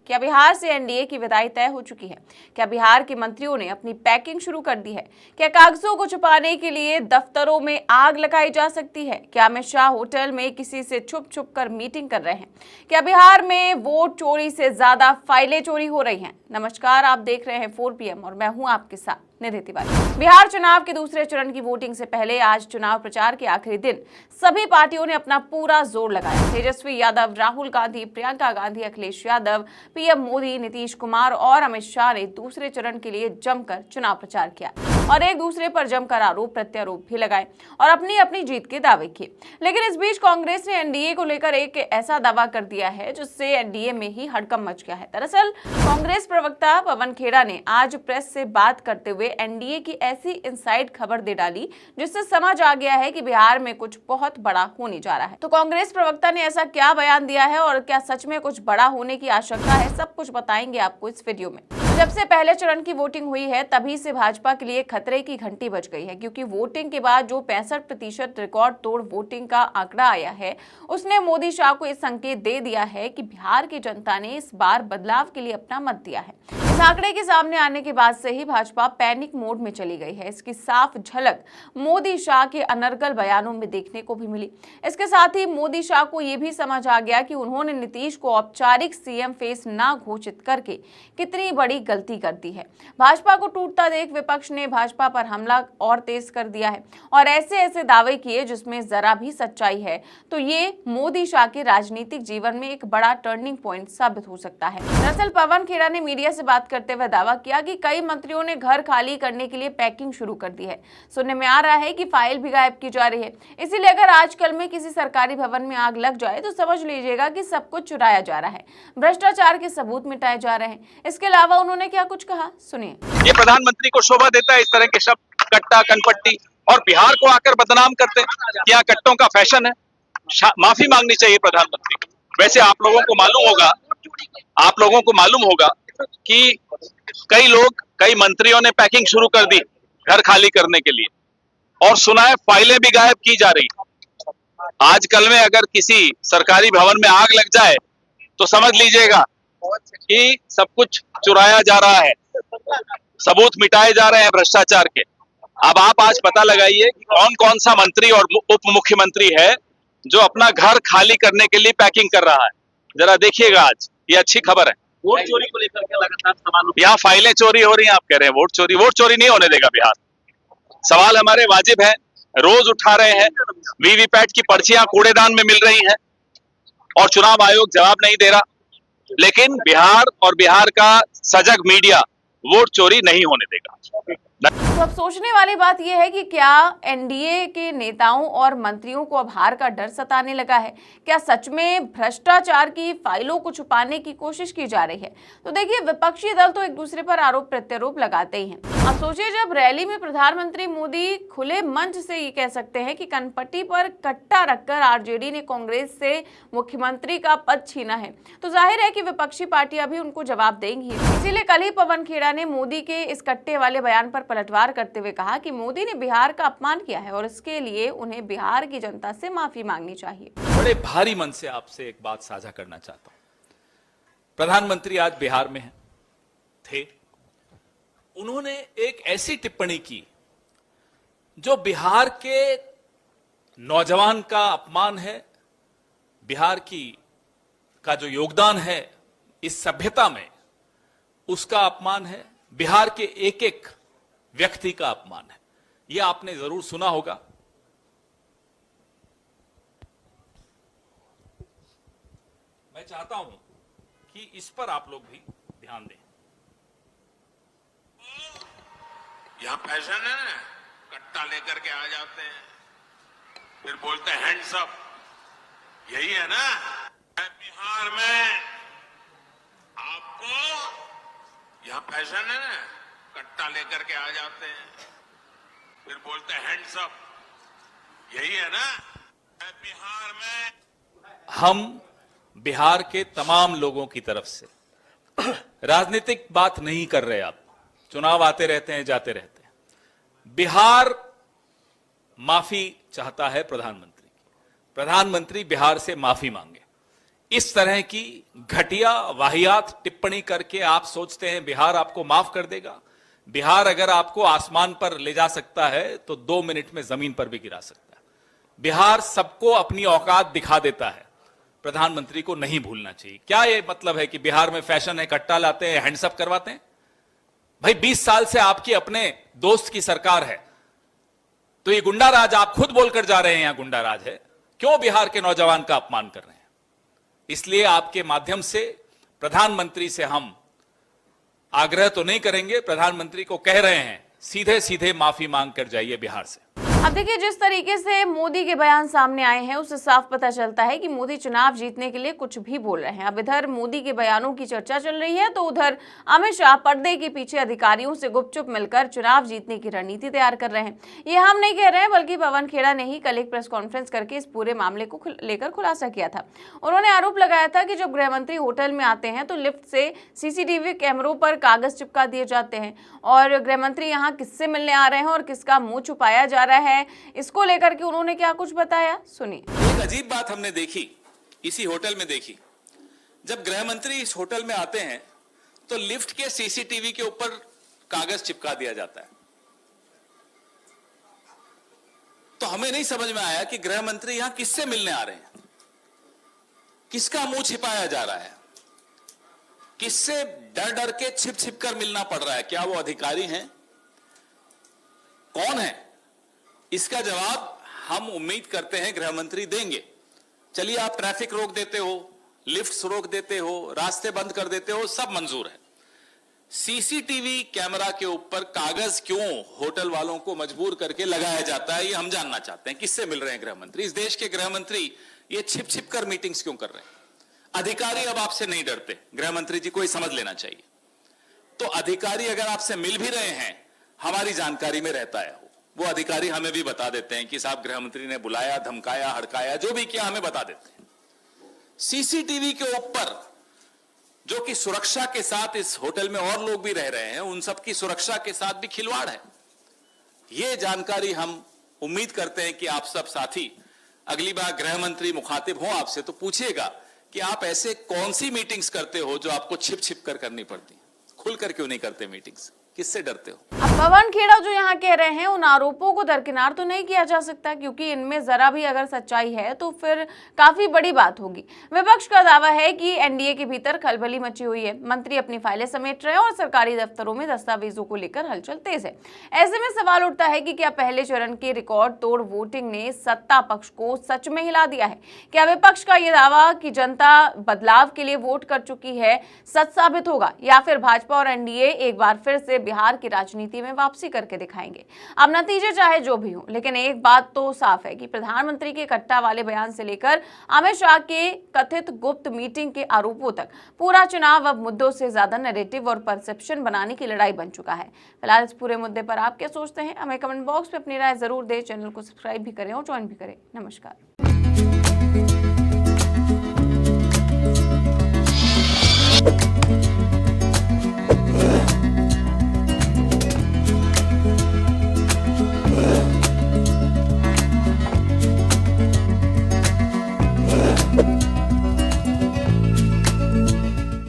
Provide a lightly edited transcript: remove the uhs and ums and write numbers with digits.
क्या बिहार से एनडीए की विदाई तय हो चुकी है? क्या बिहार के मंत्रियों ने अपनी पैकिंग शुरू कर दी है? क्या कागजों को छुपाने के लिए दफ्तरों में आग लगाई जा सकती है? क्या अमित शाह होटल में किसी से छुप छुप कर मीटिंग कर रहे हैं? क्या बिहार में वोट चोरी से ज्यादा फाइलें चोरी हो रही हैं? नमस्कार, आप देख रहे हैं 4 PM और मैं हूं आपके साथ निधि तिवारी। बिहार चुनाव के दूसरे चरण की वोटिंग से पहले आज चुनाव प्रचार के आखिरी दिन सभी पार्टियों ने अपना पूरा जोर लगाया। तेजस्वी यादव, राहुल गांधी, प्रियंका गांधी, अखिलेश यादव, पीएम मोदी, नीतीश कुमार और अमित शाह ने दूसरे चरण के लिए जमकर चुनाव प्रचार किया और एक दूसरे पर जमकर आरोप प्रत्यारोप भी लगाए और अपनी अपनी जीत के दावे किए। लेकिन इस बीच कांग्रेस ने एनडीए को लेकर एक ऐसा दावा कर दिया है जिससे एनडीए में ही हड़कंप मच गया है। दरअसल कांग्रेस प्रवक्ता पवन खेड़ा ने आज प्रेस से बात करते हुए एनडीए की ऐसी इनसाइड खबर दे डाली जिससे समझ आ गया है कि बिहार में कुछ बहुत बड़ा होने जा रहा है। तो कांग्रेस प्रवक्ता ने ऐसा क्या बयान दिया है और क्या सच में कुछ बड़ा होने की आशंका है, सब कुछ बताएंगे आपको इस वीडियो में। जब से पहले चरण की वोटिंग हुई है तभी से भाजपा के लिए खतरे की घंटी बज गई है, क्योंकि वोटिंग के बाद जो 65% रिकॉर्ड तोड़ वोटिंग का आंकड़ा आया है उसने मोदी शाह को इस संकेत दे दिया है कि बिहार की जनता ने इस बार बदलाव के लिए अपना मत दिया है। इस आंकड़े के सामने आने के बाद से ही भाजपा पैनिक मोड में चली गई है। इसकी साफ झलक मोदी शाह के अनर्गल बयानों में देखने को भी मिली। इसके साथ ही मोदी शाह को यह भी समझ आ गया कि उन्होंने नीतीश को औपचारिक सीएम फेस ना घोषित करके कितनी बड़ी गलती कर दी है। भाजपा को टूटता देख विपक्ष ने भाजपा पर हमला और तेज कर दिया है और ऐसे ऐसे दावे किए जिसमें जरा भी सच्चाई है तो ये मोदी शाह के राजनीतिक जीवन में एक बड़ा टर्निंग पॉइंट साबित हो सकता है। दरअसल पवन खेड़ा ने मीडिया से बात करते हुए दावा किया कि कई मंत्रियों ने घर खाली करने के लिए पैकिंग शुरू कर दी है। सुनने में आ रहा है कि फाइल भी गायब की जा रही है। इसीलिए अगर आजकल में किसी सरकारी भवन में आग लग जाए तो समझ लीजिएगा कि सब कुछ चुराया जा रहा है, भ्रष्टाचार के सबूत मिटाए जा रहे हैं। इसके अलावा उन्होंने क्या कुछ कहा, सुनिए। ये प्रधानमंत्री को शोभा देता है इस तरह के शब्द, कट्टा, कनपट्टी, और बिहार को आकर बदनाम करते हैं। क्या कट्टों का फैशन है? माफी मांगनी चाहिए प्रधानमंत्री को। वैसे आप लोगों को मालूम होगा कि कई मंत्रियों ने पैकिंग शुरू कर दी घर खाली करने के लिए, और सुना है फाइलें भी गायब की जा रही। आजकल में अगर किसी सरकारी भवन में आग लग जाए तो समझ लीजिएगा कि सब कुछ चुराया जा रहा है, सबूत मिटाए जा रहे हैं भ्रष्टाचार के। अब आप आज पता लगाइए कि कौन कौन सा मंत्री और उप मुख्यमंत्री है जो अपना घर खाली करने के लिए पैकिंग कर रहा है। जरा देखिएगा, आज ये अच्छी खबर है। वोट चोरी को लेकर के लगातार सवाल यहाँ फाइलें चोरी हो रही हैं, आप कह रहे हैं वोट चोरी नहीं होने देगा बिहार। सवाल हमारे वाजिब है, रोज उठा रहे हैं। वीवीपैट की पर्चियां कूड़ेदान में मिल रही हैं और चुनाव आयोग जवाब नहीं दे रहा। लेकिन बिहार और बिहार का सजग मीडिया वोट चोरी नहीं होने देगा। तो अब सोचने वाली बात यह है कि क्या एनडीए के नेताओं और मंत्रियों को अब हार का डर सताने लगा है? क्या सच में भ्रष्टाचार की फाइलों को छुपाने की कोशिश की जा रही है? तो देखिए, विपक्षी दल तो एक दूसरे पर आरोप प्रत्यारोप लगाते ही हैं। अब सोचिए, जब रैली में प्रधानमंत्री मोदी खुले मंच से ये कह सकते हैं कि कनपट्टी पर कट्टा रखकर आरजेडी ने कांग्रेस से मुख्यमंत्री का पद छीना है, तो जाहिर है कि विपक्षी पार्टियां भी उनको जवाब देंगी। इसीलिए कल ही पवन खेड़ा ने मोदी के इस कट्टे वाले बयान पर पलटवार करते हुए कहा कि मोदी ने बिहार का अपमान किया है और इसके लिए उन्हें बिहार की जनता से माफी मांगनी चाहिए। बड़े भारी मन से आपसे एक बात साझा करना चाहता हूं। प्रधानमंत्री आज बिहार में थे। उन्होंने एक ऐसी टिप्पणी की जो बिहार के नौजवान का अपमान है, बिहार का जो योगदान है इस सभ्यता में उसका अपमान है, बिहार के एक एक व्यक्ति का अपमान है। यह आपने जरूर सुना होगा। मैं चाहता हूं कि इस पर आप लोग भी ध्यान दें। यहां फैशन है ना, कट्टा लेकर के आ जाते हैं, फिर बोलते हैं हैंड्स अप। यही है ना बिहार में। आपको यहां फैशन है ना, कट्टा लेकर के आ जाते हैं, फिर बोलते हैं हैंड्स अप। यही है ना बिहार में। हम बिहार के तमाम लोगों की तरफ से राजनीतिक बात नहीं कर रहे। आप चुनाव आते रहते हैं, जाते रहते हैं। बिहार माफी चाहता है प्रधानमंत्री की। प्रधानमंत्री बिहार से माफी मांगे। इस तरह की घटिया वाहियात टिप्पणी करके आप सोचते हैं बिहार आपको माफ कर देगा? बिहार अगर आपको आसमान पर ले जा सकता है तो 2 मिनट में जमीन पर भी गिरा सकता है। बिहार सबको अपनी औकात दिखा देता है, प्रधानमंत्री को नहीं भूलना चाहिए। क्या ये मतलब है कि बिहार में फैशन है, कट्टा लाते हैं, हैंड्सअप करवाते हैं? भाई 20 साल से आपकी अपने दोस्त की सरकार है, तो ये गुंडा राज आप खुद बोलकर जा रहे हैं यहां गुंडा राज है, क्यों बिहार के नौजवान का अपमान कर रहे हैं? इसलिए आपके माध्यम से प्रधानमंत्री से हम आग्रह तो नहीं करेंगे, प्रधानमंत्री को कह रहे हैं सीधे सीधे माफी मांग कर जाइए बिहार से। अब देखिए, जिस तरीके से मोदी के बयान सामने आए हैं उससे साफ पता चलता है कि मोदी चुनाव जीतने के लिए कुछ भी बोल रहे हैं। अब इधर मोदी के बयानों की चर्चा चल रही है तो उधर अमित शाह पर्दे के पीछे अधिकारियों से गुपचुप मिलकर चुनाव जीतने की रणनीति तैयार कर रहे हैं। ये हम नहीं कह रहे हैं, बल्कि पवन खेड़ा ने ही कल एक प्रेस कॉन्फ्रेंस करके इस पूरे मामले को लेकर खुलासा किया था। उन्होंने आरोप लगाया था कि जब गृहमंत्री होटल में आते हैं तो लिफ्ट से सीसीटीवी कैमरों पर कागज चिपका दिए जाते हैं और गृहमंत्री यहाँ किससे मिलने आ रहे हैं और किसका मुंह छुपाया जा रहा है, इसको लेकर के उन्होंने क्या कुछ बताया, सुनिए। एक अजीब बात हमने देखी, इसी होटल में देखी। जब गृह मंत्री इस होटल में आते हैं तो लिफ्ट के सीसीटीवी के ऊपर कागज चिपका दिया जाता है। तो हमें नहीं समझ में आया कि गृह मंत्री यहां किससे मिलने आ रहे हैं, किसका मुंह छिपाया जा रहा है, किससे डर डर के छिप छिप कर मिलना पड़ रहा है। क्या वो अधिकारी हैं, कौन है? इसका जवाब हम उम्मीद करते हैं गृह मंत्री देंगे। चलिए, आप ट्रैफिक रोक देते हो, लिफ्ट्स रोक देते हो, रास्ते बंद कर देते हो, सब मंजूर है। सीसीटीवी कैमरा के ऊपर कागज क्यों होटल वालों को मजबूर करके लगाया जाता है, ये हम जानना चाहते हैं। किससे मिल रहे हैं गृह मंत्री? इस देश के गृह मंत्री ये छिप छिप कर मीटिंग्स क्यों कर रहे हैं? अधिकारी अब आपसे नहीं डरते, गृह मंत्री जी को ही समझ लेना चाहिए। तो अधिकारी अगर आपसे मिल भी रहे हैं, हमारी जानकारी में रहता है, वो अधिकारी हमें भी बता देते हैं कि साहब गृह मंत्री ने बुलाया, धमकाया, हड़काया, जो भी किया हमें बता देते हैं। सीसीटीवी के ऊपर जो कि सुरक्षा के साथ इस होटल में और लोग भी रह रहे हैं, उन सबकी सुरक्षा के साथ भी खिलवाड़ है। ये जानकारी हम उम्मीद करते हैं कि आप सब साथी अगली बार गृह मंत्री मुखातिब हो आपसे तो पूछिएगा कि आप ऐसे कौन सी मीटिंग्स करते हो जो आपको छिप छिप कर करनी पड़ती, खुलकर क्यों नहीं करते मीटिंग्स, किससे डरते हो? अब पवन खेड़ा जो यहाँ कह रहे हैं उन आरोपों को दरकिनार तो नहीं किया जा सकता, क्योंकि इनमें जरा भी अगर सच्चाई है तो फिर काफी बड़ी बात होगी। विपक्ष का दावा है कि एनडीए के भीतर खलबली मची हुई है, मंत्री अपनी फाइलें समेट रहे हैं और सरकारी दफ्तरों में दस्तावेजों को लेकर हलचल तेज है। ऐसे में सवाल उठता है कि क्या पहले चरण के रिकॉर्ड तोड़ वोटिंग ने सत्ता पक्ष को सच में हिला दिया है? क्या विपक्ष का यह दावा कि जनता बदलाव के लिए वोट कर चुकी है सच साबित होगा, या फिर भाजपा और एनडीए एक बार फिर से बिहार की राजनीति में वापसी करके दिखाएंगे? अब नतीजे चाहे जो भी हो, लेकिन एक बात तो साफ है कि प्रधानमंत्री के कट्टा वाले बयान से लेकर अमित शाह के कथित गुप्त मीटिंग के आरोपों तक पूरा चुनाव अब मुद्दों से ज्यादा नैरेटिव और परसेप्शन बनाने की लड़ाई बन चुका है। फिलहाल इस पूरे मुद्दे पर आप क्या सोचते हैं, हमें कमेंट बॉक्स में अपनी राय जरूर दें। चैनल को सब्सक्राइब भी करें और ज्वाइन भी करें। नमस्कार।